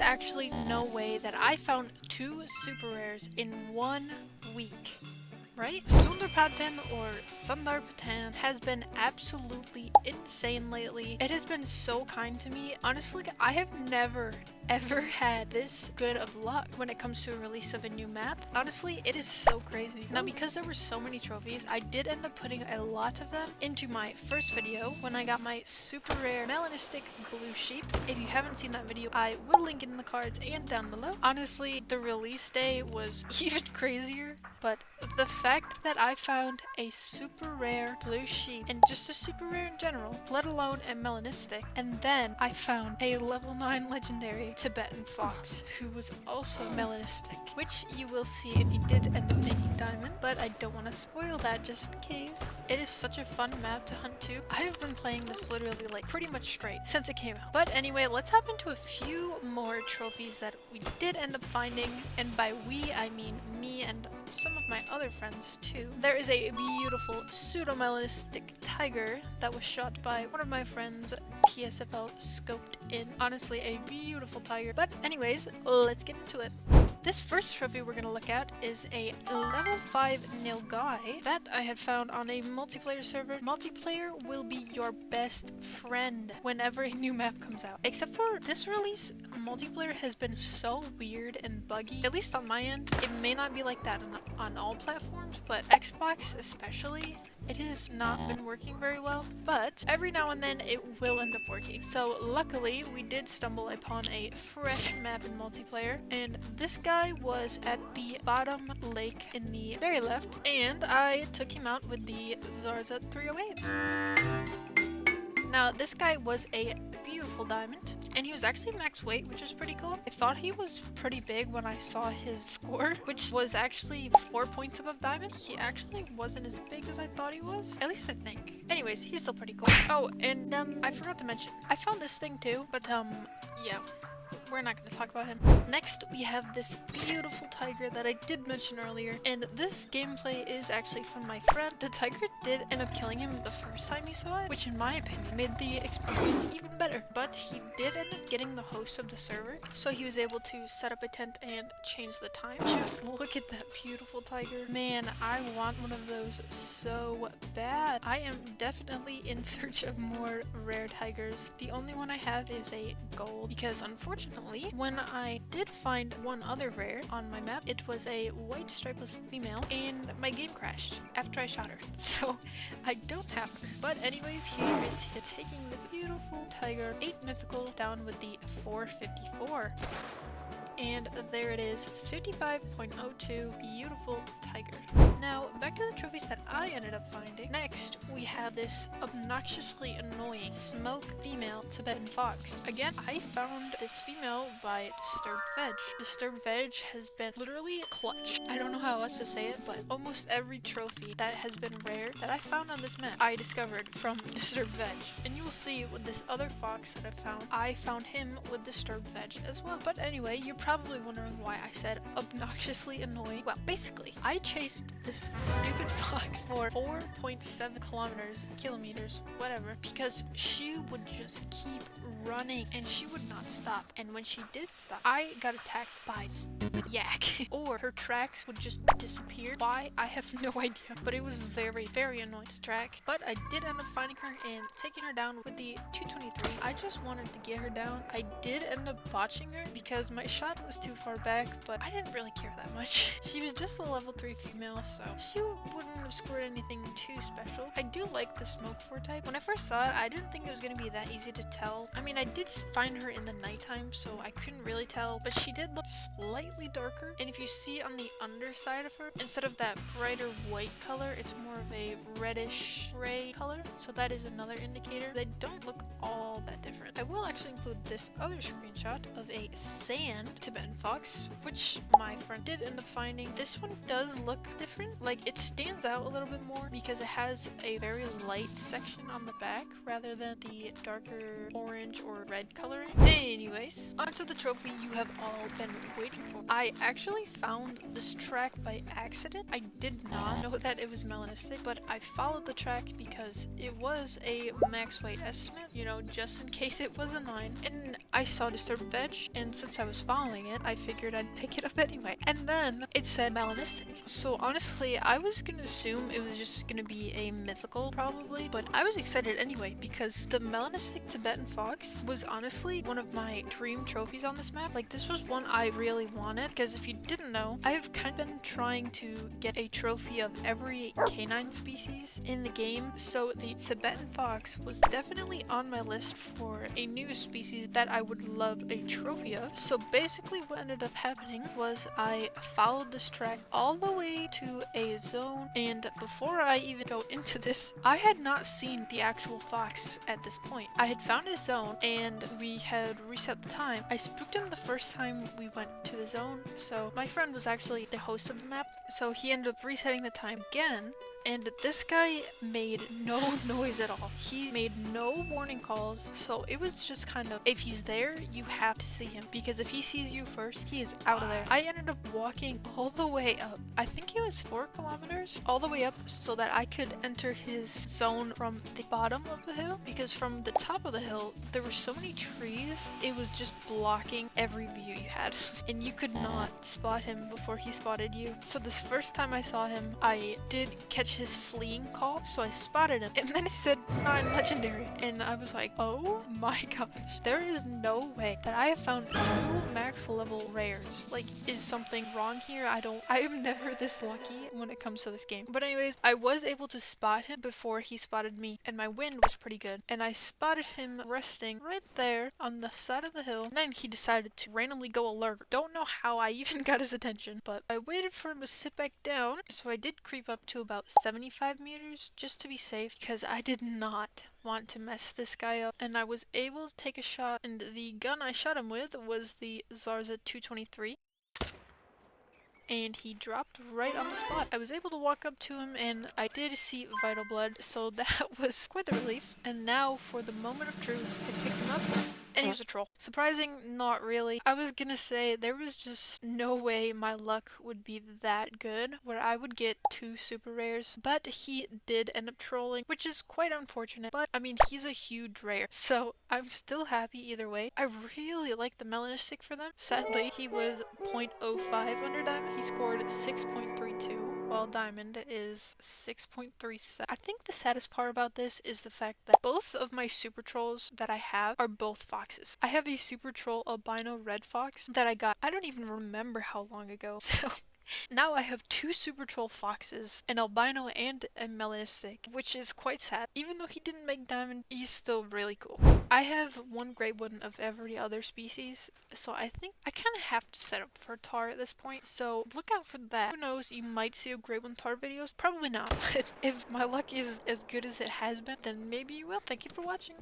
actually no way that I found 2 super rares in 1 week. Right? Sundarpatan or Sundarpatan has been absolutely insane lately. It has been so kind to me. Honestly, I have never ever had this good of luck when it comes to a release of a new map. Honestly, it is so crazy. Now, because there were so many trophies, I did end up putting a lot of them into my first video when I got my super rare Melanistic blue sheep. If you haven't seen that video, I will link it in the cards and down below. Honestly, the release day was even crazier, but the fact that I found a super rare blue sheep, and just a super rare in general, let alone a Melanistic, and then I found a level 9 legendary Tibetan Fox, who was also Melanistic, which you will see if you did end up making diamond, but I don't want to spoil that just in case. It is such a fun map to hunt to. I have been playing this literally like pretty much straight since it came out. But anyway, let's hop into a few more trophies that we did end up finding, and by we I mean me and some of my other friends too. There is a beautiful pseudo melanistic tiger that was shot by one of my friends, PSFL scoped in. Honestly, a beautiful tiger. But anyways, let's get into it. This first trophy we're gonna look at is a level 5 Nilgai that I had found on a multiplayer server. Multiplayer will be your best friend whenever a new map comes out. Except for this release, multiplayer has been so weird and buggy, at least on my end. It may not be like that on all platforms, but Xbox especially, it has not been working very well, but every now and then it will end up working. So luckily, we did stumble upon a fresh map in multiplayer, and this guy was at the bottom lake in the very left, and I took him out with the Zarza 308. Now, this guy was a beautiful diamond, and he was actually max weight, which was pretty cool. I thought he was pretty big when I saw his score, which was actually 4 points above diamond. He actually wasn't as big as I thought he was, at least I think. Anyways, he's still pretty cool. Oh, and I forgot to mention, I found this thing too, but yeah. We're not going to talk about him. Next, we have this beautiful tiger that I did mention earlier, and this gameplay is actually from my friend. The tiger did end up killing him the first time he saw it, which in my opinion made the experience even better. But he did end up getting the host of the server, so he was able to set up a tent and change the time. Just look at that beautiful tiger. Man, I want one of those so bad. I am definitely in search of more rare tigers. The only one I have is a gold, because unfortunately, when I did find one other rare on my map, it was a white stripeless female, and my game crashed after I shot her, so I don't have her. But anyways, here is him taking this beautiful tiger, 8 mythical, down with the 454. And there it is, 55.02, beautiful tiger. Now, back to the trophies that I ended up finding. Next, we have this obnoxiously annoying smoke female Tibetan Fox. Again, I found this female by Disturbed Veg. Disturbed Veg has been literally clutch. I don't know how else to say it, but almost every trophy that has been rare that I found on this map, I discovered from Disturbed Veg. And you will see with this other fox that I found him with Disturbed Veg as well. But anyway, you're probably wondering why I said obnoxiously annoying. Well, basically, I chased this stupid fox for 4.7 kilometers, whatever, because she would just keep running and she would not stop. And when she did stop, I got attacked by yak, or her tracks would just disappear. Why? I have no idea, but it was very, very annoying to track. But I did end up finding her and taking her down with the 223. I just wanted to get her down. I did end up botching her because my shot was too far back, but I didn't really care that much. She was just a level 3 female, so she wouldn't have scored anything too special. I do like the smoke 4 type. When I first saw it, I didn't think it was going to be that easy to tell. I mean, I did find her in the nighttime, so I couldn't really tell, but she did look slightly darker. And if you see on the underside of her, instead of that brighter white color, it's more of a reddish gray color, so that is another indicator. They don't look all that different. I will actually include this other screenshot of a sand Tibetan Fox, which my friend did end up finding. This one does look different. Like, it stands out a little bit more because it has a very light section on the back rather than the darker orange or red coloring. Anyways, onto the trophy you have all been waiting for. I actually found this track by accident. I did not know that it was melanistic, but I followed the track because it was a max weight estimate, you know, just in case it was a 9. And I saw Disturbed Veg, and since I was following it, I figured I'd pick it up anyway. And then it said Melanistic. So honestly, I was gonna assume it was just gonna be a mythical probably, but I was excited anyway because the Melanistic Tibetan Fox was honestly one of my dream trophies on this map. Like, this was one I really wanted, because if you didn't know, I've kind of been trying to get a trophy of every canine species in the game, so the Tibetan Fox was definitely on my list for a new species that I would love a trophy of. So basically what ended up happening was I followed this track all the way to a zone, and before I even go into this, I had not seen the actual fox at this point. I had found his zone and we had reset the time. I spooked him the first time we went to the zone, so my friend was actually the host of the map, so he ended up resetting the time again. And this guy made no noise at all. He made no warning calls, so it was just kind of, if he's there, you have to see him, because if he sees you first, he is out of there. I ended up walking all the way up. I think it was 4 kilometers, all the way up so that I could enter his zone from the bottom of the hill, because from the top of the hill, there were so many trees, it was just blocking every view you had. And you could not spot him before he spotted you. So this first time I saw him, I did catch his fleeing call, so I spotted him, and then it said 9 legendary, and I was like, oh my gosh, there is no way that I have found 2 max level rares. Like, is something wrong here? I am never this lucky when it comes to this game. But anyways, I was able to spot him before he spotted me, and my wind was pretty good, and I spotted him resting right there on the side of the hill, and then he decided to randomly go alert. Don't know how I even got his attention, but I waited for him to sit back down, so I did creep up to about 75 meters just to be safe, because I did not want to mess this guy up, and I was able to take a shot, and the gun I shot him with was the Zarza 223, and he dropped right on the spot. I was able to walk up to him, and I did see vital blood, so that was quite the relief. And now for the moment of truth, I picked him up, and he was a troll. Surprising? Not really. I was gonna say there was just no way my luck would be that good where I would get 2 super rares, but he did end up trolling, which is quite unfortunate, but I mean, he's a huge rare, so I'm still happy either way. I really like the Melanistic for them. Sadly, he was 0.05 under diamond. He scored 6.32. While diamond is 6.37. I think the saddest part about this is the fact that both of my super trolls that I have are both foxes. I have a super troll albino red fox that I got, I don't even remember how long ago. So now I have 2 super troll foxes, an albino and a melanistic, which is quite sad. Even though he didn't make diamond, he's still really cool. I have 1 great one of every other species, so I think I kind of have to set up for tar at this point, so look out for that. Who knows, you might see a great one tar videos, probably not, but if my luck is as good as it has been, then maybe you will. Thank you for watching.